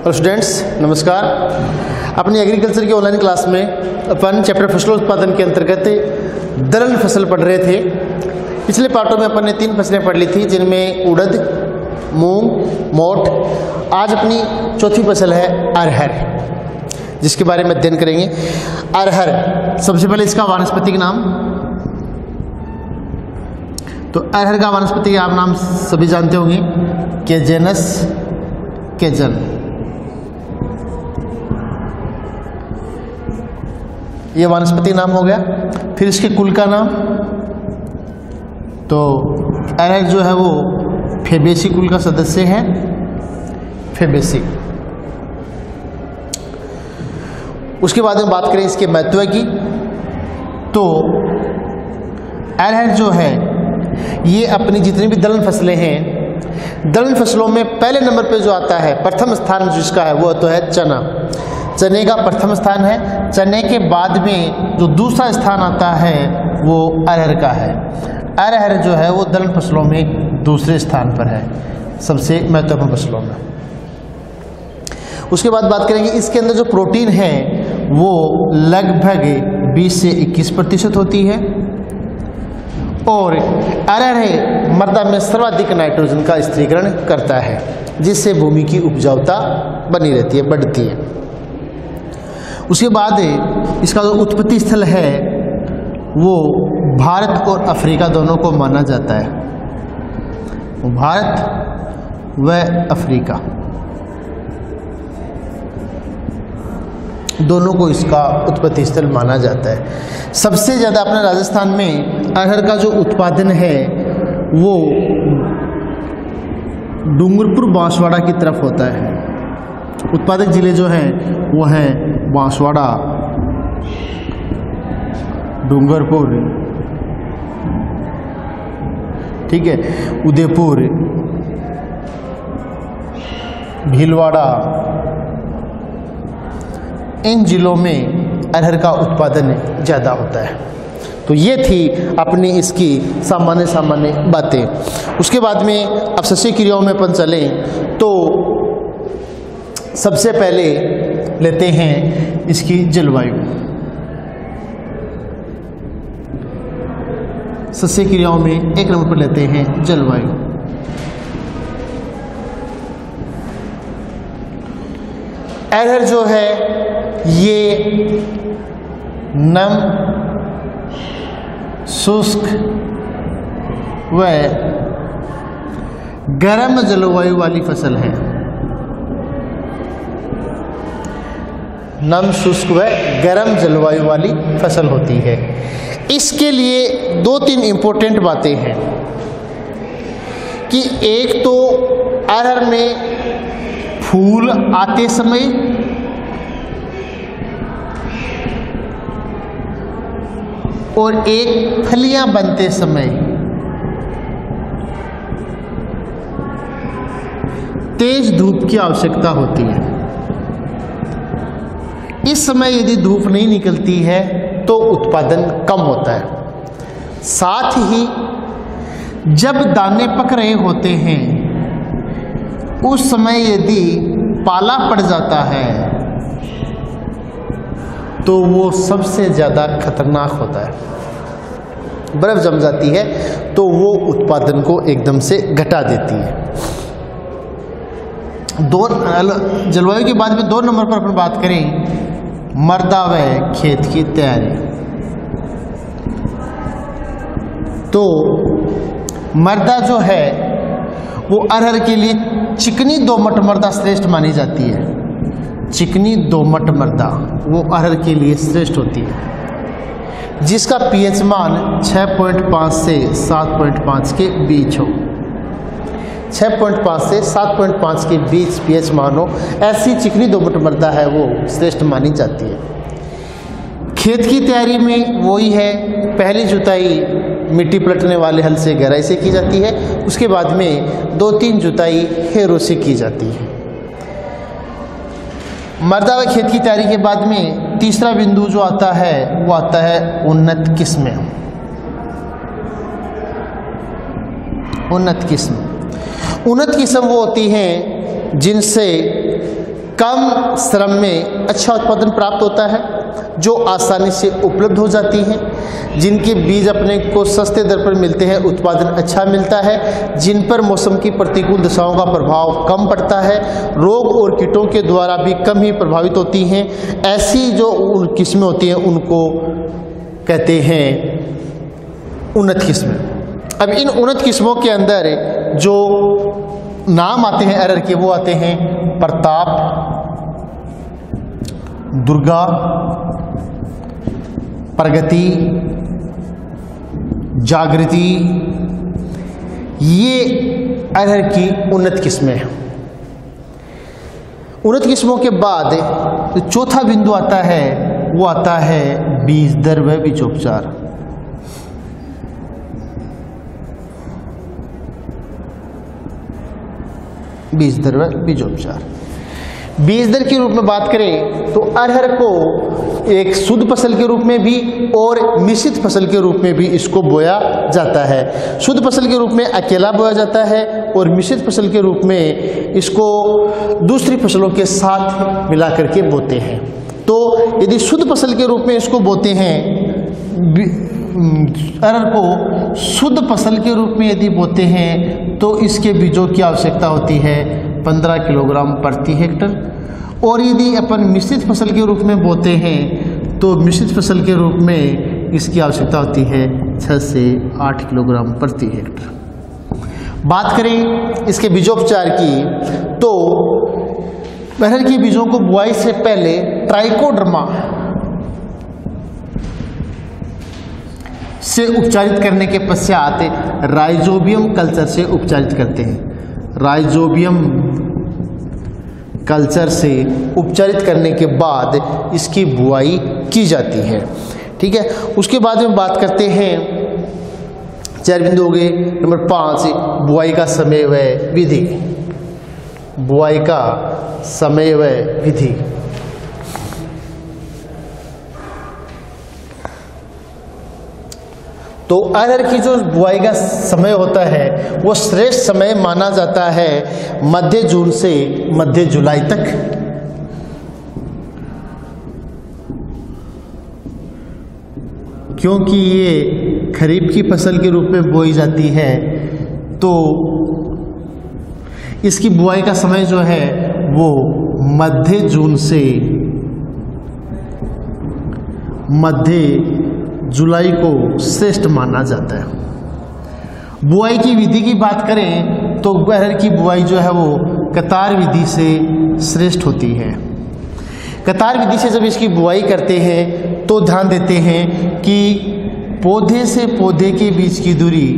Hello students, नमस्कार। अपनी agriculture की ऑनलाइन क्लास में अपन चैप्टर फसलों उत्पादन के अंतर्गत दलहन फसल पढ़ रहे थे। पिछले पार्टों में अपन ने 3 फसलें पढ़ ली थी, जिनमें उड़द, मूंग, मोठ। आज अपनी चौथी फसल है अरहर, जिसके बारे में अध्ययन करेंगे। अरहर, सबसे पहले इसका वानस्पतिक नाम। तो अरहर का वानस्पतिक आप नाम सभी जानते होंगे, केजेनस केजन। ये वानस्पतिक नाम हो गया। फिर इसके कुल का नाम, तो अरहर जो है वो फेबेसी कुल का सदस्य है, फेबेसी। उसके बाद में बात करें इसके महत्व की, तो अरहर जो है ये अपनी जितनी भी दलहन फसलें हैं, दलहन फसलों में पहले नंबर पे जो आता है, प्रथम स्थान जिसका है वो तो है चना। चने का प्रथम स्थान है। चने के बाद में जो दूसरा स्थान आता है वो अरहर का है। अरहर जो है वो दलहन फसलों में दूसरे स्थान पर है, सबसे महत्वपूर्ण फसलों में। उसके बाद बात करेंगे इसके अंदर जो प्रोटीन है वो लगभग 20 से 21% होती है। और अरहर मृदा में सर्वाधिक नाइट्रोजन का स्थिरीकरण करता है, जिससे भूमि की उपजाऊता बनी रहती है, बढ़ती है। उसके बाद इसका जो उत्पत्ति स्थल है वो भारत और अफ्रीका दोनों को माना जाता है। भारत व अफ्रीका दोनों को इसका उत्पत्ति स्थल माना जाता है। सबसे ज़्यादा अपने राजस्थान में अरहर का जो उत्पादन है वो डूंगरपुर बांसवाड़ा की तरफ होता है। उत्पादक जिले जो हैं वो हैं बांसवाड़ा, डूंगरपुर, ठीक है, उदयपुर, भीलवाड़ा। इन जिलों में अरहर का उत्पादन ज़्यादा होता है। तो ये थी अपनी इसकी सामान्य बातें। उसके बाद में अब सस्य क्रियाओं में अपन चलें तो सबसे पहले लेते हैं इसकी जलवायु। सस्य क्रियाओं में एक नंबर पर लेते हैं जलवायु। अरहर जो है ये नम, शुष्क व गर्म जलवायु वाली फसल है। नम, शुष्क व गर्म जलवायु वाली फसल होती है। इसके लिए 2-3 इम्पोर्टेंट बातें हैं कि एक तो अरहर में फूल आते समय और एक फलियां बनते समय तेज धूप की आवश्यकता होती है। इस समय यदि धूप नहीं निकलती है तो उत्पादन कम होता है। साथ ही जब दाने पक रहे होते हैं उस समय यदि पाला पड़ जाता है तो वो सबसे ज़्यादा खतरनाक होता है। बर्फ जम जाती है तो वो उत्पादन को एकदम से घटा देती है। जलवायु के बाद में 2 नंबर पर अपन बात करें मृदा व खेत की तैयारी। तो मृदा जो है वो अरहर के लिए चिकनी दोमट मृदा श्रेष्ठ मानी जाती है। चिकनी दोमट मृदा वो अरहर के लिए श्रेष्ठ होती है, जिसका पीएच मान 6.5 से 7.5 के बीच हो। 6.5 से 7.5 के बीच पीएच मान हो, ऐसी चिकनी दोमट मृदा है वो श्रेष्ठ मानी जाती है। खेत की तैयारी में वही है, पहली जुताई मिट्टी पलटने वाले हल से गहराई से की जाती है। उसके बाद में 2-3 जुताई हेरों से की जाती है। मृदा व खेत की तैयारी के बाद में तीसरा बिंदु जो आता है वो आता है उन्नत किस्में। उन्नत किस्म वो होती हैं जिनसे कम श्रम में अच्छा उत्पादन प्राप्त होता है, जो आसानी से उपलब्ध हो जाती हैं, जिनके बीज अपने को सस्ते दर पर मिलते हैं, उत्पादन अच्छा मिलता है, जिन पर मौसम की प्रतिकूल दशाओं का प्रभाव कम पड़ता है, रोग और कीटों के द्वारा भी कम ही प्रभावित होती हैं। ऐसी जो किस्में होती हैं उनको कहते हैं उन्नत किस्में। अब इन उन्नत किस्मों के अंदर जो नाम आते हैं अरहर के वो आते हैं प्रताप, दुर्गा, प्रगति, जागृति, ये अरहर की उन्नत किस्में हैं। उन्नत किस्मों के बाद जो चौथा बिंदु आता है वो आता है बीज दर व बीजोपचार। बीज दर व बीजोपचार। बीज दर के रूप में बात करें तो अरहर को एक शुद्ध फसल के रूप में भी और मिश्रित फसल के रूप में भी इसको बोया जाता है। शुद्ध फसल के रूप में अकेला बोया जाता है और मिश्रित फसल के रूप में इसको दूसरी फसलों के साथ मिला करके बोते हैं। तो यदि शुद्ध फसल के रूप में इसको बोते हैं, अरहर को शुद्ध फसल के रूप में यदि बोते हैं तो इसके बीजों की आवश्यकता होती है 15 किलोग्राम प्रति हेक्टर, और यदि अपन मिश्रित फसल के रूप में बोते हैं तो मिश्रित फसल के रूप में इसकी आवश्यकता होती है 6 से 8 किलोग्राम प्रति हेक्टर। बात करें इसके बीजोपचार की तो अरहर के बीजों को बुआई से पहले ट्राइकोडर्मा से उपचारित करने के पश्चात राइजोबियम कल्चर से उपचारित करते हैं। राइजोबियम कल्चर से उपचारित करने के बाद इसकी बुआई की जाती है। ठीक है, उसके बाद में बात करते हैं 4 बिंदु हो गए। नंबर 5 बुआई का समय व विधि। बुआई का समय व विधि। तो अरहर की जो बुआई का समय होता है वो श्रेष्ठ समय माना जाता है मध्य जून से मध्य जुलाई तक। क्योंकि ये खरीफ की फसल के रूप में बोई जाती है तो इसकी बुआई का समय जो है वो मध्य जून से मध्य जुलाई को श्रेष्ठ माना जाता है। बुआई की विधि की बात करें तो अरहर की बुआई जो है वो कतार विधि से श्रेष्ठ होती है। कतार विधि से जब इसकी बुआई करते हैं तो ध्यान देते हैं कि पौधे से पौधे के बीच की दूरी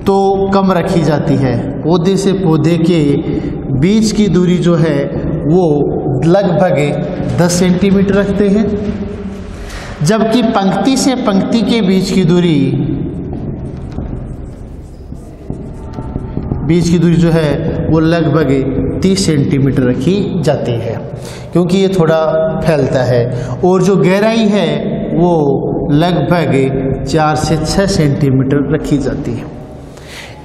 तो कम रखी जाती है। पौधे से पौधे के बीच की दूरी जो है वो लगभग 10 सेंटीमीटर रखते हैं, जबकि पंक्ति से पंक्ति के बीच की दूरी जो है वो लगभग 30 सेंटीमीटर रखी जाती है, क्योंकि ये थोड़ा फैलता है। और जो गहराई है वो लगभग 4 से 6 सेंटीमीटर रखी जाती है।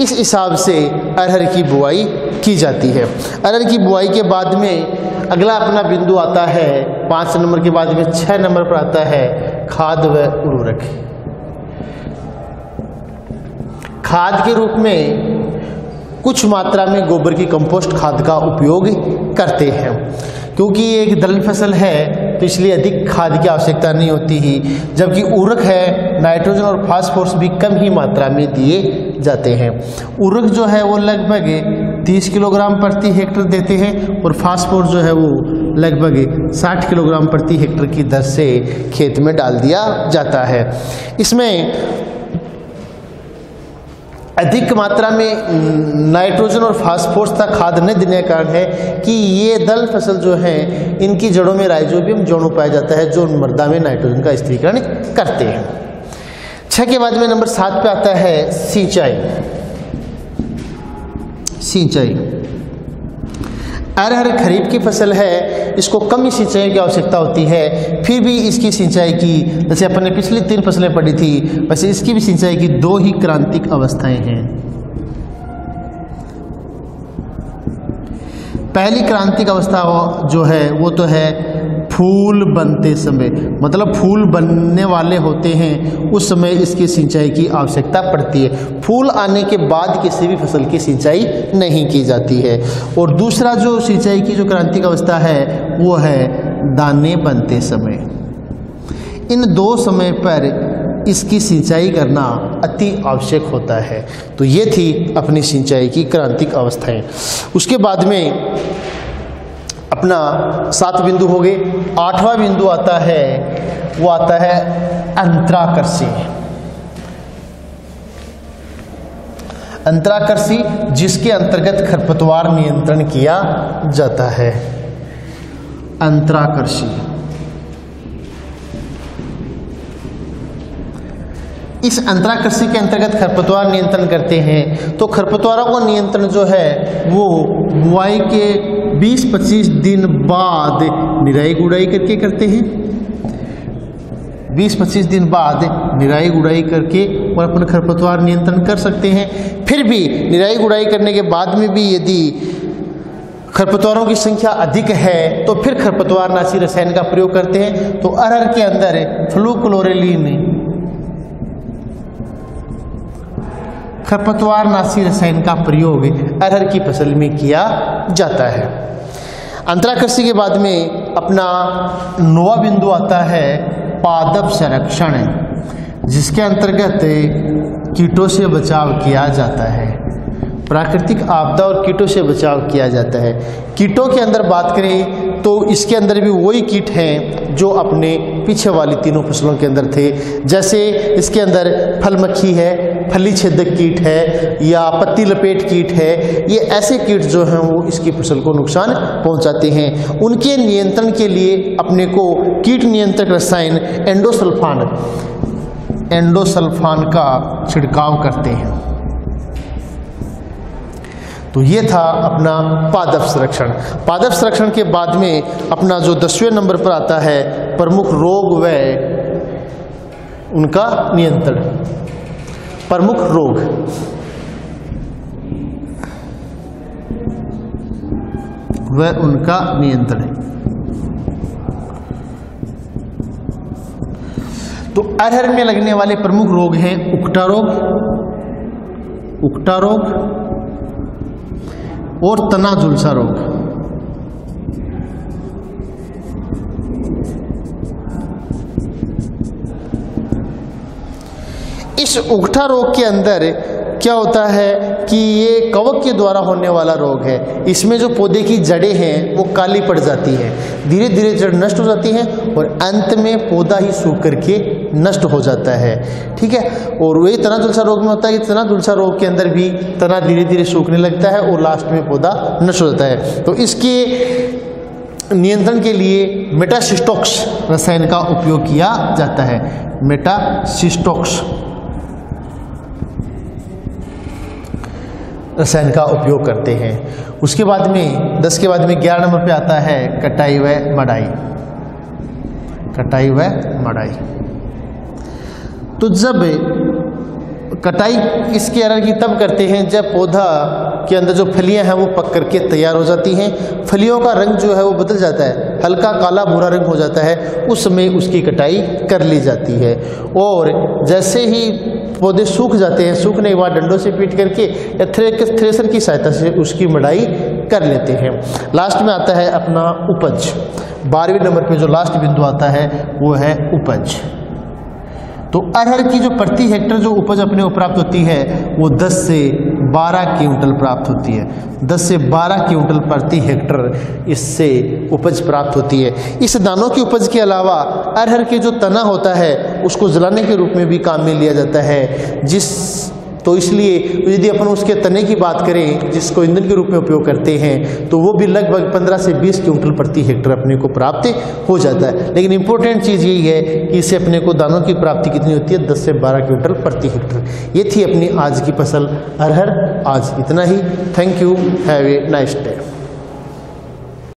इस हिसाब से अरहर की बुआई की जाती है। अरहर की बुआई के बाद में अगला अपना बिंदु आता है 5 नंबर के बाद में 6 नंबर पर आता है खाद व उर्वरक। खाद के रूप में कुछ मात्रा में गोबर की कंपोस्ट खाद का उपयोग करते हैं। क्योंकि ये एक दलहन फसल है तो इसलिए अधिक खाद की आवश्यकता नहीं होती ही, जबकि उर्वरक है नाइट्रोजन और फास्फोरस भी कम ही मात्रा में दिए जाते हैं। उर्वरक जो है वो लगभग 30 किलोग्राम प्रति हेक्टर देते हैं और फास्फोरस जो है वो लगभग 60 किलोग्राम प्रति हेक्टर की दर से खेत में डाल दिया जाता है। इसमें अधिक मात्रा में नाइट्रोजन और फास्फोरस का खाद न देने का कारण है कि ये दल फसल जो है इनकी जड़ों में राइजोबियम यौन पाया जाता है जो मृदा में नाइट्रोजन का स्थिरीकरण करते हैं। 6 के बाद में नंबर 7 पे आता है सिंचाई। सिंचाई अरहर खरीफ की फसल है, इसको कम ही सिंचाई की आवश्यकता होती है, फिर भी इसकी सिंचाई की जैसे अपन ने पिछली 3 फसलें पढ़ी थी वैसे इसकी भी सिंचाई की 2 ही क्रांतिक अवस्थाएं हैं। पहली क्रांतिक अवस्था जो है वो तो है फूल बनते समय, मतलब फूल बनने वाले होते हैं उस समय इसकी सिंचाई की आवश्यकता पड़ती है। फूल आने के बाद किसी भी फसल की सिंचाई नहीं की जाती है। और दूसरा जो सिंचाई की जो क्रांतिक अवस्था है वो है दाने बनते समय। इन दो समय पर इसकी सिंचाई करना अति आवश्यक होता है। तो ये थी अपनी सिंचाई की क्रांतिक अवस्थाएं। उसके बाद में अपना 7 बिंदु हो गए। 8वां बिंदु आता है, वो आता है अंतराकृषि। अंतराकृषि जिसके अंतर्गत खरपतवार नियंत्रण किया जाता है। अंतराकृषि इस अंतराकृषि के अंतर्गत खरपतवार नियंत्रण करते हैं। तो खरपतवारों का नियंत्रण जो है वो बुआई के 20-25 दिन बाद निराई गुड़ाई करके करते हैं। 20-25 दिन बाद निराई गुड़ाई करके और अपना खरपतवार नियंत्रण कर सकते हैं। फिर भी निराई गुड़ाई करने के बाद में भी यदि खरपतवारों की संख्या अधिक है तो फिर खरपतवार नाशी रसायन का प्रयोग करते हैं। तो अरहर के अंदर फ्लूक्लोरेलिन खरपतवार नाशी रसायन का प्रयोग अरहर की फसल में किया जाता है। अंतराकृषि के बाद में अपना 9वां बिंदु आता है पादप संरक्षण, जिसके अंतर्गत कीटों से बचाव किया जाता है। प्राकृतिक आपदा और कीटों से बचाव किया जाता है। कीटों के अंदर बात करें तो इसके अंदर भी वही कीट हैं जो अपने पीछे वाली तीनों फसलों के अंदर थे। जैसे इसके अंदर फल मक्खी है, फली छेदक कीट है या पत्ती लपेट कीट है। ये ऐसे कीट जो हैं वो इसकी फसल को नुकसान पहुंचाते हैं। उनके नियंत्रण के लिए अपने को कीट नियंत्रक रसायन एंडोसल्फान का छिड़काव करते हैं। तो ये था अपना पादप संरक्षण। पादप संरक्षण के बाद में अपना जो 10वें नंबर पर आता है प्रमुख रोग व उनका नियंत्रण। प्रमुख रोग व उनका नियंत्रण। तो अरहर में लगने वाले प्रमुख रोग हैं उकटा रोग और तना झुलसा रोग। इस उकठा रोग के अंदर क्या होता है कि ये कवक के द्वारा होने वाला रोग है। इसमें जो पौधे की जड़ें हैं वो काली पड़ जाती हैं, धीरे धीरे जड़ नष्ट हो जाती हैं और अंत में पौधा ही सूख करके नष्ट हो जाता है। ठीक है। और वही तना झुलसा रोग में होता है कि तना झुलसा रोग के अंदर भी तना धीरे धीरे सूखने लगता है और लास्ट में पौधा नष्ट हो जाता है। तो इसके नियंत्रण के लिए मेटासिस्टोक्स रसायन का उपयोग किया जाता है। मेटासिस्टोक्स रसायन का उपयोग करते हैं। उसके बाद में 10 के बाद में 11 नंबर पे आता है कटाई व मड़ाई। कटाई व मड़ाई। तो जब कटाई इसके अरहर की तब करते हैं जब पौधा के अंदर जो फलियां हैं वो पक करके तैयार हो जाती हैं। फलियों का रंग जो है वो बदल जाता है, हल्का काला भूरा रंग हो जाता है, उस समय उसकी कटाई कर ली जाती है। और जैसे ही पौधे सूख जाते हैं, सूखने के बाद डंडों से पीट करके या थ्रेसर की सहायता से उसकी मड़ाई कर लेते हैं। लास्ट में आता है अपना उपज। 12वें नंबर पे जो लास्ट बिंदु आता है वो है उपज। तो अरहर की जो प्रति हेक्टर जो उपज अपने को प्राप्त होती है वो 10 से 12 क्विंटल प्राप्त होती है। 10 से 12 क्विंटल प्रति हेक्टर इससे उपज प्राप्त होती है। इस दानों की उपज के अलावा अरहर के जो तना होता है उसको जलाने के रूप में भी काम में लिया जाता है। तो इसलिए यदि अपन उसके तने की बात करें जिसको ईंधन के रूप में उपयोग करते हैं तो वो भी लगभग 15 से 20 क्विंटल प्रति हेक्टर अपने को प्राप्त हो जाता है। लेकिन इंपॉर्टेंट चीज़ यही है कि इससे अपने को दानों की प्राप्ति कितनी होती है, 10 से 12 क्विंटल प्रति हेक्टर। ये थी अपनी आज की फसल अरहर। आज इतना ही। Thank you. Have a nice day.